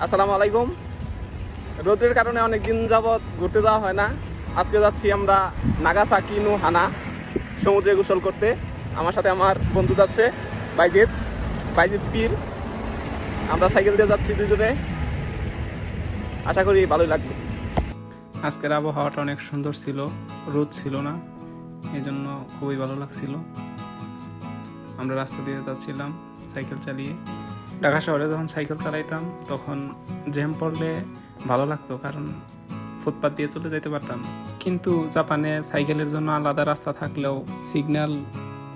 আসসালামু আলাইকুম। রোদের কারণে অনেক দিন যাবৎ ঘুরতে যাওয়া হয় না। আজকে যাচ্ছি আমরা নাগাসাকি নো হানা সমুদ্রে গোসল করতে। আমার সাথে আমার বন্ধু যাচ্ছে বাইজিৎ বাইজিৎ পীর। আমরা সাইকেল দিয়ে যাচ্ছি দুজনে, আশা করি ভালোই লাগবে। আজকের আবহাওয়াটা অনেক সুন্দর ছিল, রোদ ছিল না, এই জন্য খুবই ভালো লাগছিল। আমরা রাস্তা দিয়ে যাচ্ছিলাম সাইকেল চালিয়ে। ঢাকা শহরে যখন সাইকেল চালাইতাম তখন জ্যাম পড়লে ভালো লাগতো, কারণ ফুটপাথ দিয়ে চলে যেতে পারতাম। কিন্তু জাপানে সাইকেলের জন্য আলাদা রাস্তা থাকলেও সিগন্যাল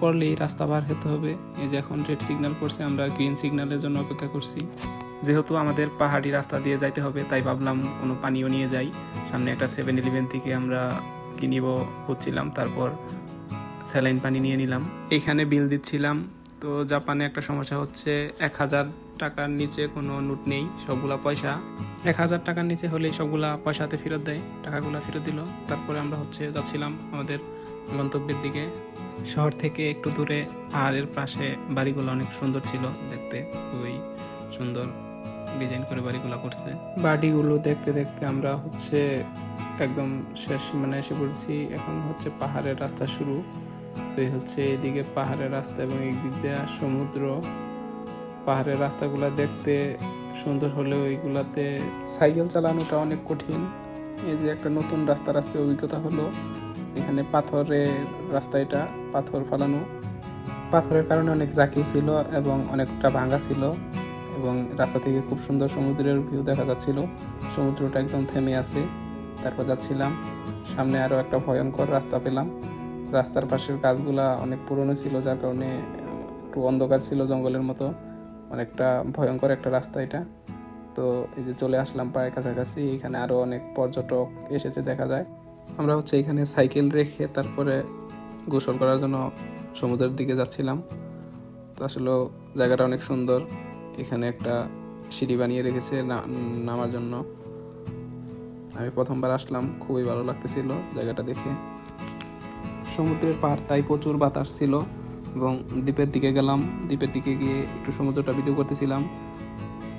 পড়লেই রাস্তা পার হতে হবে। এই যে এখন রেড সিগন্যাল পড়ছে, আমরা গ্রিন সিগন্যালের জন্য অপেক্ষা করছি। যেহেতু আমাদের পাহাড়ি রাস্তা দিয়ে যাইতে হবে, তাই ভাবলাম কোনো পানিও নিয়ে যাই। সামনে একটা 7-Eleven থেকে আমরা কিনিব খুঁজছিলাম, তারপর স্যালাইন পানি নিয়ে নিলাম। এখানে বিল দিচ্ছিলাম। তো জাপানে একটা সমস্যা হচ্ছে, 1000 টাকার নিচে কোনো নোট নেই, সবগুলা পয়সা। 1000 টাকার নিচে হলেই সবগুলা পয়সাতে ফেরত দেয়, টাকাগুলা ফেরত দিল। তারপরে আমরা যাচ্ছিলাম আমাদের গন্তব্যের দিকে। শহর থেকে একটু দূরে পাহাড়ের পাশে বাড়িগুলো অনেক সুন্দর ছিল দেখতে, খুবই সুন্দর ডিজাইন করে বাড়িগুলো করছে। বাড়িগুলো দেখতে দেখতে আমরা একদম শেষ সীমানায় এসে পড়েছি। এখন পাহাড়ের রাস্তা শুরু। তো এই এদিকে পাহাড়ের রাস্তা এবং এই দিক দিয়ে সমুদ্র। পাহাড়ের রাস্তাগুলো দেখতে সুন্দর হলেও এইগুলাতে সাইকেল চালানোটা অনেক কঠিন। এই যে একটা নতুন রাস্তার অভিজ্ঞতা হলো। এখানে পাথরের রাস্তা, এটা পাথর ফালানো। পাথরের কারণে অনেক জাকিও ছিল এবং অনেকটা ভাঙা ছিল, এবং রাস্তা থেকে খুব সুন্দর সমুদ্রের ভিউ দেখা যাচ্ছিল। সমুদ্রটা একদম থেমে আছে। তারপর যাচ্ছিলাম, সামনে আরও একটা ভয়ঙ্কর রাস্তা পেলাম। রাস্তার পাশের গাছগুলা অনেক পুরনো ছিল, যার কারণে একটু অন্ধকার ছিল, জঙ্গলের মতো। অনেকটা ভয়ঙ্কর একটা রাস্তা এটা। তো এই যে চলে আসলাম প্রায় কাছাকাছি। এখানে আরও অনেক পর্যটক এসেছে দেখা যায়। আমরা এখানে সাইকেল রেখে তারপরে গোসল করার জন্য সমুদ্রের দিকে যাচ্ছিলাম। তো আসলে জায়গাটা অনেক সুন্দর। এখানে একটা সিঁড়ি বানিয়ে রেখেছে নামার জন্য। আমি প্রথমবার আসলাম, খুবই ভালো লাগতেছিল জায়গাটা দেখে। সমুদ্রের পাড়, তাই প্রচুর বাতাস ছিল। এবং দ্বীপের দিকে গেলাম, দ্বীপের দিকে গিয়ে একটু সমুদ্রটা ভিডিও করতেছিলাম।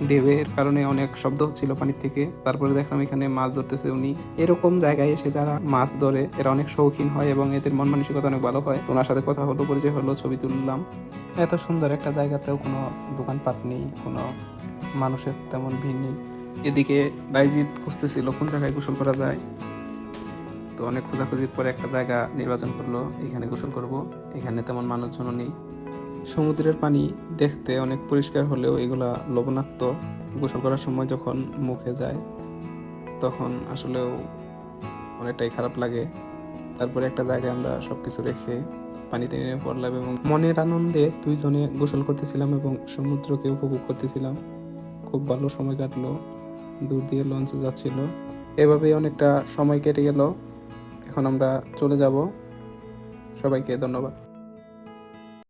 ঢেউয়ের কারণে অনেক শব্দ হচ্ছিল পানির থেকে। তারপরে দেখলাম এখানে মাছ ধরতেছে উনি। এরকম জায়গায় এসে যারা মাছ ধরে এরা অনেক শৌখিন হয় এবং এদের মন মানসিকতা অনেক ভালো হয়। তো ওনার সাথে কথা হলো, পরিচয় হলো, ছবি তুললাম। এত সুন্দর একটা জায়গাতেও কোনো দোকানপাট নেই, কোনো মানুষের তেমন ভিড় নেই। এদিকে বাইজিৎ খুঁজতেছিল কোন জায়গায় গোসল করা যায়। তো অনেক খোঁজাখুঁজির পরে একটা জায়গা নির্বাচন করলো, এখানে গোসল করব। এখানে তেমন মানুষজন নেই। সমুদ্রের পানি দেখতে অনেক পরিষ্কার হলেও এগুলা লবণাক্ত। গোসল করার সময় যখন মুখে যায় তখন আসলেও অনেকটাই খারাপ লাগে। তারপরে একটা জায়গায় আমরা সবকিছু রেখে পানিতে নেমে পড়লাম এবং মনের আনন্দে দুইজনে গোসল করতেছিলাম এবং সমুদ্রকে উপভোগ করতেছিলাম। খুব ভালো সময় কাটলো। দূর দিয়ে লঞ্চে যাচ্ছিল, এভাবেই অনেকটা সময় কেটে গেল। এখন আমরা চলে যাব। সবাইকে ধন্যবাদ।